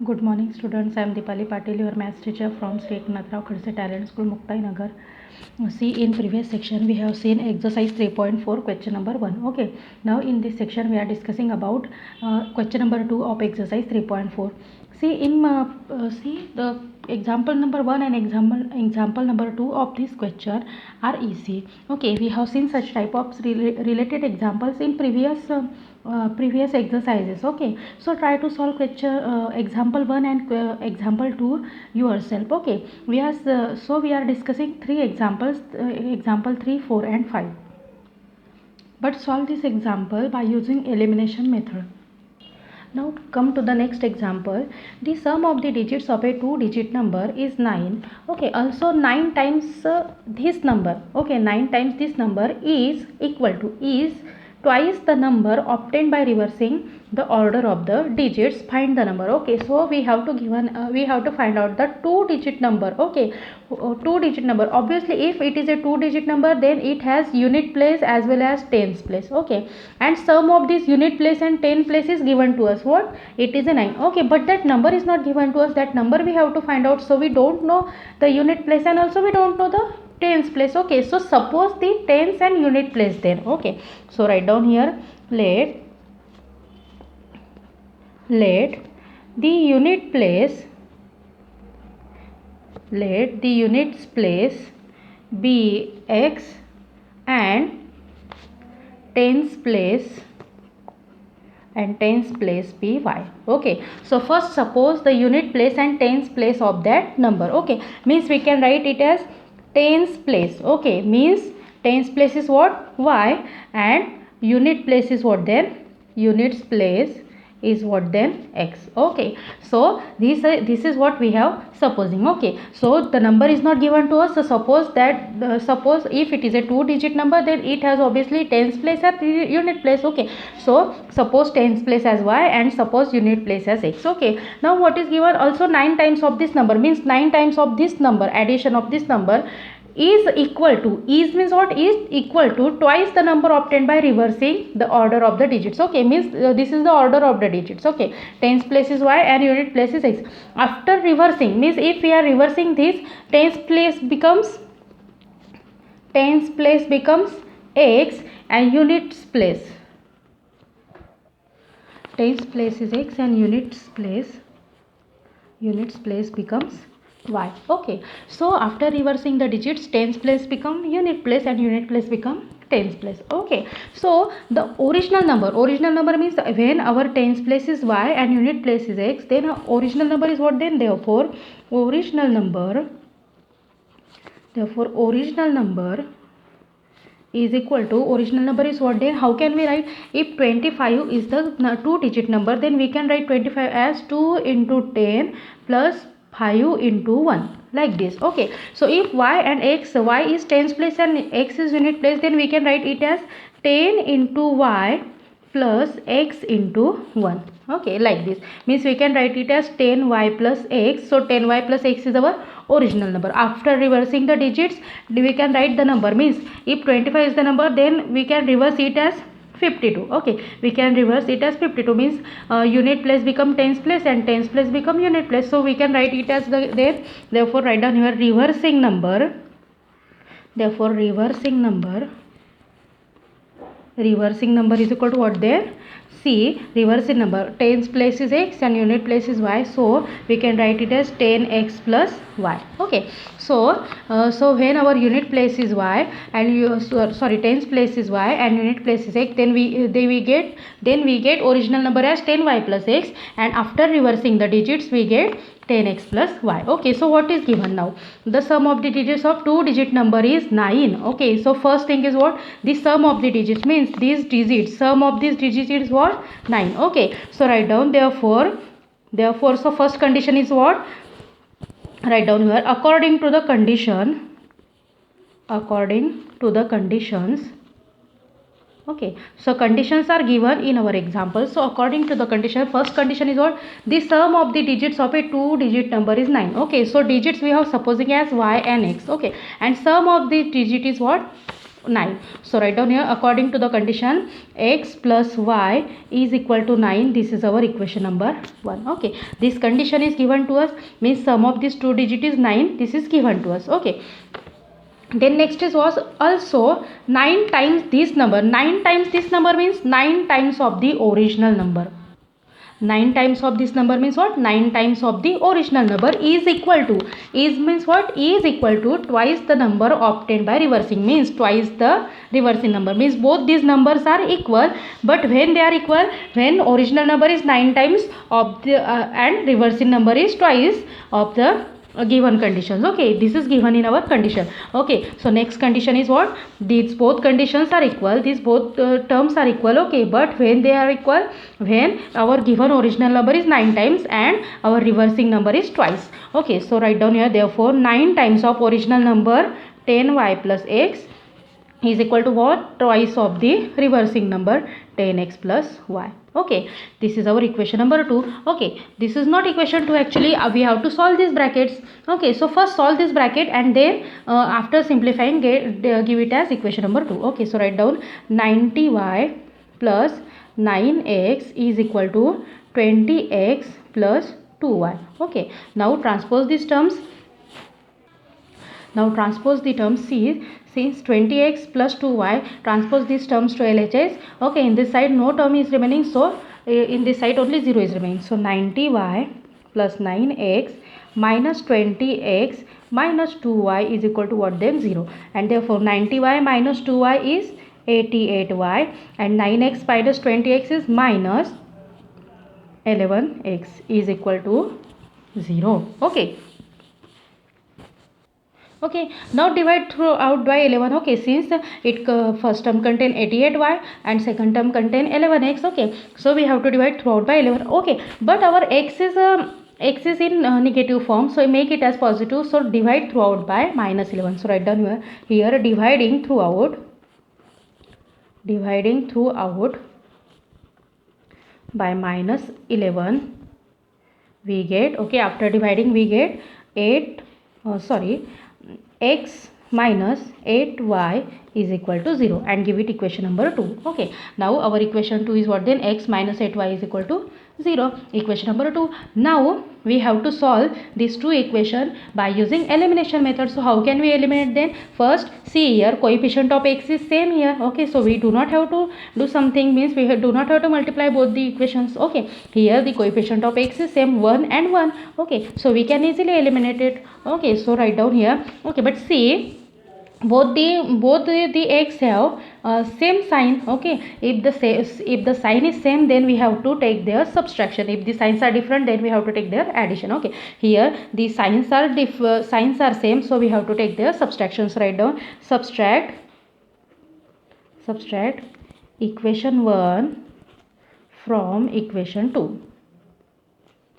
Good morning, students. I am Dipali Patil, your maths teacher from Sri Eknath Khadse Talent School, Muktai Nagar. See, in previous section we have seen exercise 3.4, question number 1. Okay, now in this section we are discussing about question number 2 of exercise 3.4. See, see the example number 1 and example number 2 of this question are easy. Okay, we have seen such type of related examples in previous exercises. Okay, so try to solve question example 1 and example 2 yourself. Okay, we are discussing three examples, example 3, 4 and 5, but solve this example by using elimination method. Now come to the next example. The sum of the digits of a two digit number is 9. Okay, also 9 times this number. Okay, 9 times this number is equal to is twice the number obtained by reversing the order of the digits. Find the number. Okay, so we have to find out the two digit number. Okay, two digit number. Obviously if it is a two digit number, then it has unit place as well as tens place. Okay, and sum of this unit place and 10 place is given to us. What? It is a 9. Okay, but that number is not given to us. That number we have to find out. So we don't know the unit place and also we don't know the tens place. Okay, so suppose the tens and unit place then. Okay, so write down here, let the unit place be x and tens place be y. Okay, so first suppose the unit place and tens place of that number. Okay, means we can write it as tens place. Okay, means tens place is what? Y, and unit place is what then? Units place is what then? X. Okay, so this is what we have supposing. Okay, so the number is not given to us. So suppose if it is a two digit number, then it has obviously tens place and unit place. Okay, so suppose tens place as y and suppose unit place as x. Okay, now what is given? Also 9 times of this number, means 9 times of this number, addition of this number is equal to, is means what? Is equal to twice the number obtained by reversing the order of the digits. Okay, means this is the order of the digits. Okay, tens place is y and unit place is x. After reversing, means if we are reversing this, tens place becomes x and units place is x and units place becomes y. Okay, so after reversing the digits, tens place become unit place and unit place become tens place. Okay, so the original number means when our tens place is y and unit place is x, then original number is what then? Therefore original number is equal to, original number is what then? How can we write? If 25 is the two digit number, then we can write 25 as 2 into 10 plus 5 into 1, like this. Okay, so if y and x, y is tens place and x is unit place, then we can write it as 10 into y plus x into 1. Okay, like this. Means we can write it as 10y plus x. So 10y plus x is our original number. After reversing the digits, we can write the number. Means if 25 is the number, then we can reverse it as 52. Okay, we can reverse it as 52, means unit place become tens place and tens place become unit place. So we can write it as there. Therefore write down here reversing number. Therefore reversing number is equal to what there? See, reversing number, tens place is x and unit place is y, so we can write it as 10x plus y. Okay, so so when our unit place is y and tens place is y and unit place is x, then we get original number as 10y plus x, and after reversing the digits we get 10x plus y. Okay, so what is given now? The sum of the digits of two digit number is 9. Okay, so first thing is what? The sum of the digits, means these digits, sum of these digits is what? 9. Okay, so write down therefore so first condition is what? Write down here, according to the conditions. Okay, so conditions are given in our example. So according to the condition, first condition is what? The sum of the digits of a two digit number is 9. Okay, so digits we have supposing as y and x. Okay, and sum of the digit is what? 9. So write down here, according to the condition x plus y is equal to 9. This is our equation number 1. Okay, this condition is given to us, means sum of these two digit is 9. This is given to us. Okay, then next is was also 9 times this number. 9 times this number means 9 times of the original number. 9 times of this number means what? 9 times of the original number is equal to, is means what? Is equal to twice the number obtained by reversing, means twice the reversing number, means both these numbers are equal. But when they are equal, when original number is 9 times of the and reversing number is twice of the given conditions. Okay, this is given in our condition. Okay, so next condition is what? These both conditions are equal, these both terms are equal. Okay, but when they are equal, when our given original number is 9 times and our reversing number is twice. Okay, so write down here, therefore 9 times of original number 10y plus x is equal to what? Twice of the reversing number 10x plus y. Okay, this is our equation number 2. Okay, this is not equation 2 actually. We have to solve these brackets. Okay, so first solve this bracket and then after simplifying give it as equation number 2. Okay, so write down 90y plus 9x is equal to 20x plus 2y. Okay, now transpose these terms. Now transpose the terms. See, since 20x plus 2y, transpose these terms to LHS. Okay, in this side no term is remaining, so in this side only 0 is remaining. So 90y plus 9x minus 20x minus 2y is equal to what then? 0. And therefore 90y minus 2y is 88y and 9x minus 20x is minus 11x is equal to 0. Okay. Okay, now divide throughout by 11. Okay, since it first term contain 88y and second term contain 11x. Okay, so we have to divide throughout by 11. Okay, but our x is in negative form, so make it as positive. So divide throughout by minus 11. So write down here dividing throughout by minus 11 we get, okay, after dividing we get x minus 8y is equal to 0 and give it equation number 2. Okay, now our equation 2 is what then? X minus 8y is equal to 0, equation number 2. Now we have to solve these two equation by using elimination method. So how can we eliminate then? First, see here, coefficient of x is same here. Okay, so we do not have to do something, means we do not have to multiply both the equations. Okay, here the coefficient of x is same, 1 and 1. Okay, so we can easily eliminate it. Okay, so write down here. Okay, but see, both the x have same sign. Okay, if the sign is same, then we have to take their subtraction. If the signs are different, then we have to take their addition. Okay, here the signs are same, so we have to take their subtractions. Write down, subtract equation 1 from equation 2.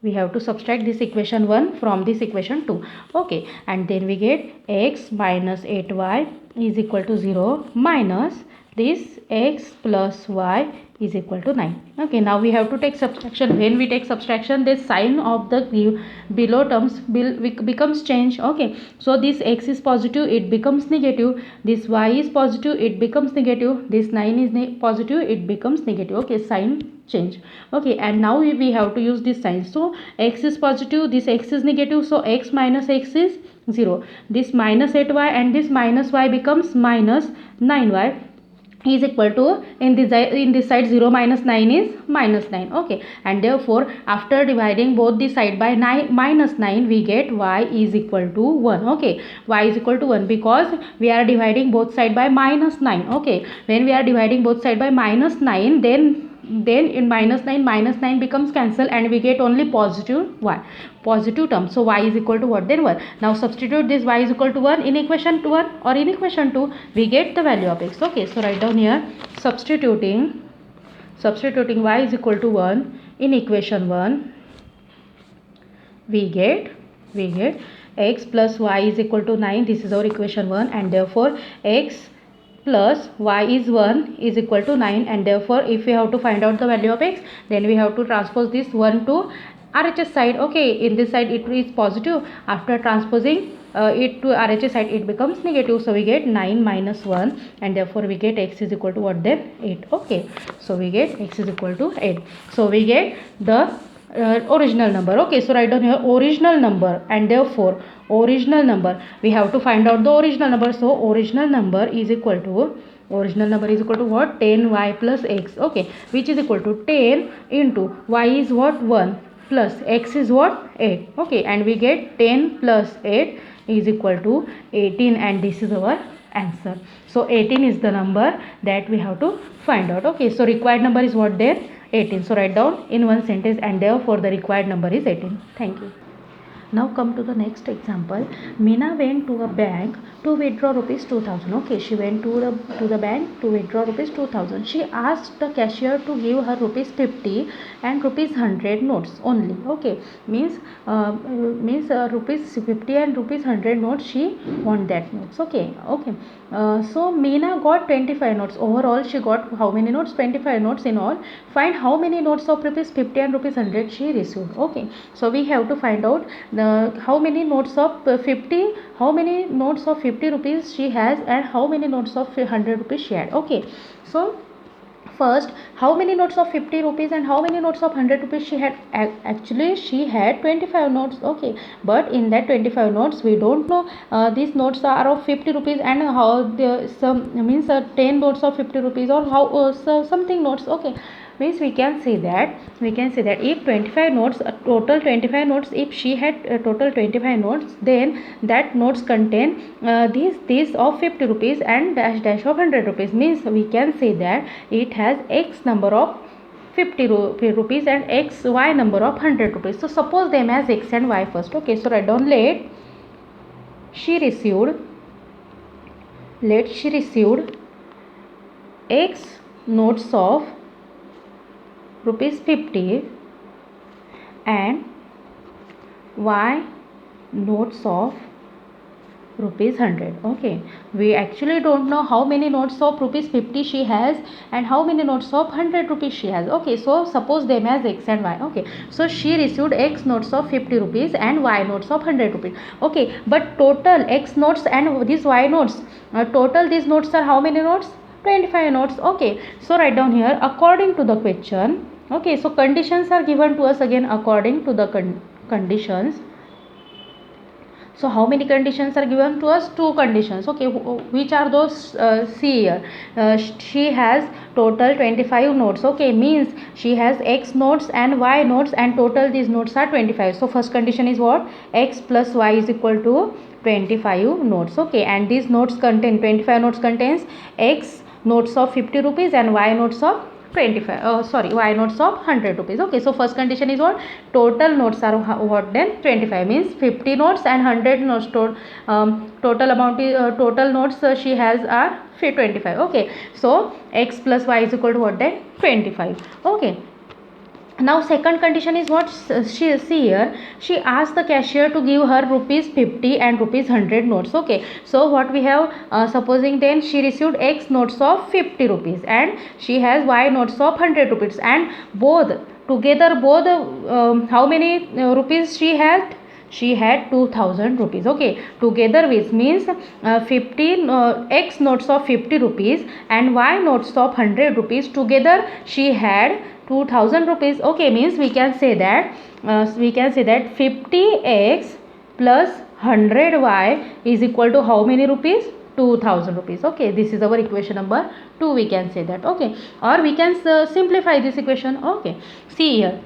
We have to subtract this equation 1 from this equation 2. Okay, and then we get x minus 8y is equal to 0 minus this x plus y is equal to 9. Okay, now we have to take subtraction. When we take subtraction, this sign of the below terms becomes changed. Okay, so this x is positive, it becomes negative. This y is positive, it becomes negative. This 9 is positive, it becomes negative. Okay, sign change. Okay, and now we have to use this sign. So x is positive, this x is negative, so x minus x is 0. This minus 8y and this minus y becomes minus 9y is equal to, in this side 0 minus 9 is minus 9. Okay, and therefore after dividing both the side by minus 9, we get y is equal to 1. Okay, y is equal to 1 because we are dividing both side by minus 9. Okay, when we are dividing both side by minus 9, then in minus 9 becomes cancelled and we get only positive term. So y is equal to what then? 1. Now substitute this y is equal to 1 in equation 1 or in equation 2, we get the value of x. Okay, so write down here, substituting y is equal to 1 in equation 1, we get x plus y is equal to 9. This is our equation 1, and therefore x plus y is 1 is equal to 9, and therefore if we have to find out the value of x, then we have to transpose this 1 to RHS side. Okay, in this side it is positive. After transposing it to RHS side, it becomes negative. So we get 9 minus 1, and therefore we get x is equal to what then? 8. Okay, so we get x is equal to 8. So we get the original number. Okay, so write down here original number, and therefore original number, we have to find out the original number. So original number is equal to what? 10y plus x. Okay, which is equal to 10 into y is what? 1 plus x is what? 8. Okay, and we get 10 plus 8 is equal to 18, and this is our answer. So 18 is the number that we have to find out. Okay, so required number is what there? 18. So write down in one sentence, and therefore the required number is 18. Thank you. Now come to the next example. Meena went to a bank to withdraw rupees 2000. Okay, she went to the bank to withdraw rupees 2000. She asked the cashier to give her rupees 50 and rupees 100 notes only. Okay, means rupees 50 and rupees 100 notes, she want that notes. Okay. So Meena got 25 notes. Overall she got how many notes? 25 notes in all. Find how many notes of rupees 50 and rupees 100 she received. Okay, so we have to find out how many notes of 50, how many notes of 50 rupees she has, and how many notes of 100 rupees she had. Okay, so first, how many notes of 50 rupees and how many notes of 100 rupees she had? Actually she had 25 notes. Okay, but in that 25 notes we don't know these notes are of 50 rupees, and how the some means 10 notes of 50 rupees, or how something notes. Okay, means we can say that if 25 notes, total 25 notes, if she had total 25 notes, then that notes contain these of 50 rupees and dash of 100 rupees. Means we can say that it has x number of 50 rupees and x y number of 100 rupees. So suppose them as x and y first. Okay, so write down let she received x notes of rupees 50 and y notes of rupees 100. Okay, we actually don't know how many notes of rupees 50 she has and how many notes of 100 rupees she has. Okay, so suppose them as x and y. Okay, so she received x notes of 50 rupees and y notes of 100 rupees. Okay, but total x notes and these y notes, total these notes are how many notes? 25 notes. Okay, so write down here according to the question. Okay, so conditions are given to us again according to the conditions. So how many conditions are given to us? 2 conditions. Okay, which are those? See here, she has total 25 notes. Okay, means she has x notes and y notes, and total these notes are 25. So first condition is what? X plus y is equal to 25 notes. Okay, and these notes contain 25 notes contains x notes of 50 rupees and y notes of y notes of 100 rupees. Okay, so first condition is what? Total notes are what then? 25. Means 50 notes and 100 notes. Total amount is total notes she has are 25. Okay, so x plus y is equal to what then? 25. Okay, now second condition is what? She see here, she asked the cashier to give her rupees 50 and rupees 100 notes. Okay, so what we have, supposing then she received x notes of 50 rupees and she has y notes of 100 rupees, and both together how many rupees she had? She had 2000 rupees. Okay, together which means 15 x notes of 50 rupees and y notes of 100 rupees, together she had 2000 rupees. Okay, means we can say that 50x plus 100y is equal to how many rupees? 2000 rupees. Okay, this is our equation number 2. We can say that. Okay, or we can simplify this equation. Okay, see here,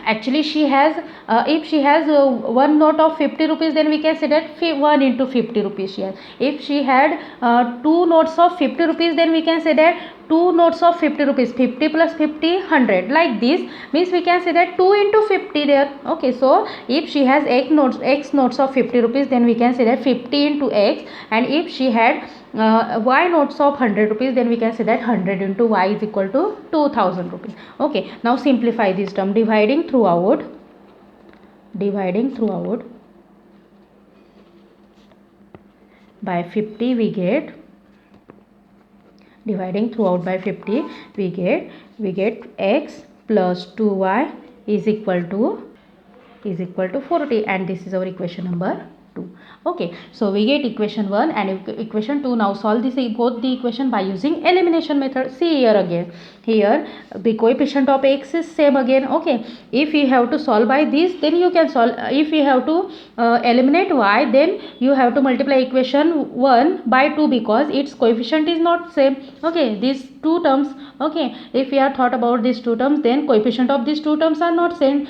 actually she has if she has one note of 50 rupees, then we can say that 1 into 50 rupees she has. If she had 2 notes of 50 rupees, then we can say that 2 notes of 50 rupees, 50 plus 50 100, like this. Means we can say that 2 into 50 there. Okay, so if she has x notes of 50 rupees, then we can say that 50 into x, and if she had y notes of 100 rupees, then we can say that 100 into y is equal to 2000 rupees. Okay, now simplify this term. Dividing throughout by 50 we get, dividing throughout by 50 we get x plus 2y is equal to 40, and this is our equation number 2. Okay, so we get equation 1 and equation 2. Now solve this both the equation by using elimination method. See here again, here the coefficient of x is same again. Okay, if you have to solve by this, then you can solve. If you have to eliminate y, then you have to multiply equation 1 by 2 because its coefficient is not same. Okay, these two terms. Okay, if we are thought about these two terms, then coefficient of these two terms are not same.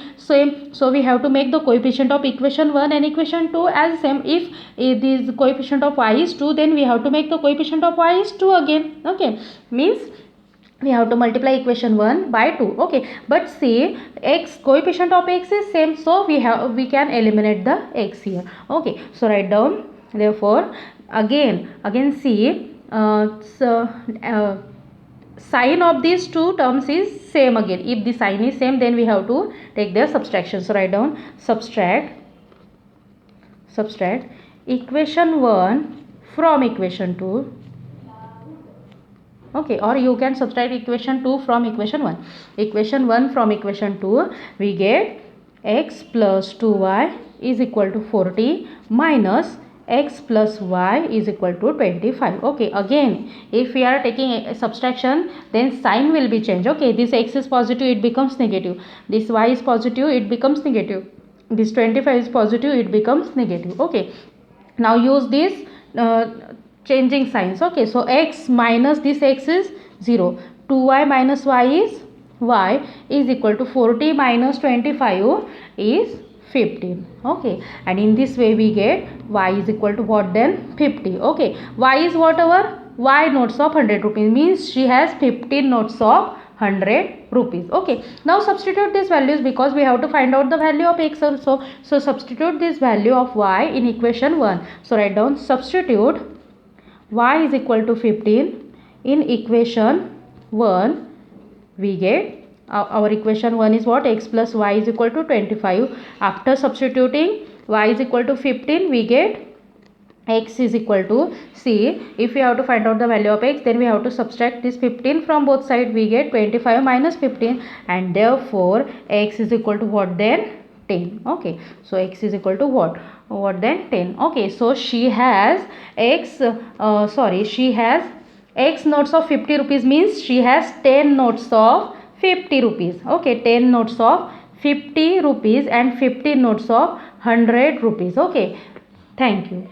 So we have to make the coefficient of equation 1 and equation 2 as same. If this coefficient of y is 2, then we have to make the coefficient of y is 2 again. Okay, means we have to multiply equation 1 by 2. Okay, but see, x coefficient of x is same, so we can eliminate the x here. Okay, so write down, therefore again see, sign of these two terms is same again. If the sign is same, then we have to take their subtraction. So write down subtract equation 1 from equation 2. Okay, or you can subtract equation 2 from equation 1. Equation 1 from equation 2, we get x plus 2y is equal to 40 minus x plus y is equal to 25. Okay, again if we are taking a subtraction, then sign will be changed. Okay, this x is positive, it becomes negative. This y is positive, it becomes negative. This 25 is positive, it becomes negative. Okay, now use this changing signs. Okay, so x minus this x is 0. 2y minus y is equal to 40 minus 25 is 15. Okay, and in this way we get y is equal to what then? 50. Okay, y is whatever, y notes of 100 rupees, means she has 15 notes of 100 rupees. Okay, now substitute these values because we have to find out the value of x also. So substitute this value of y in equation 1. So write down substitute y is equal to 15 in equation 1. We get our equation 1 is what? X plus y is equal to 25. After substituting y is equal to 15, we get x is equal to, see, if we have to find out the value of x, then we have to subtract this 15 from both sides. We get 25 minus 15, and therefore x is equal to what then? 10. Okay, so x is equal to what then? 10. Okay, so she has she has x notes of 50 rupees, means she has 10 notes of 50 rupees. Okay, 10 notes of 50 rupees and 50 notes of 100 rupees. Okay, thank you.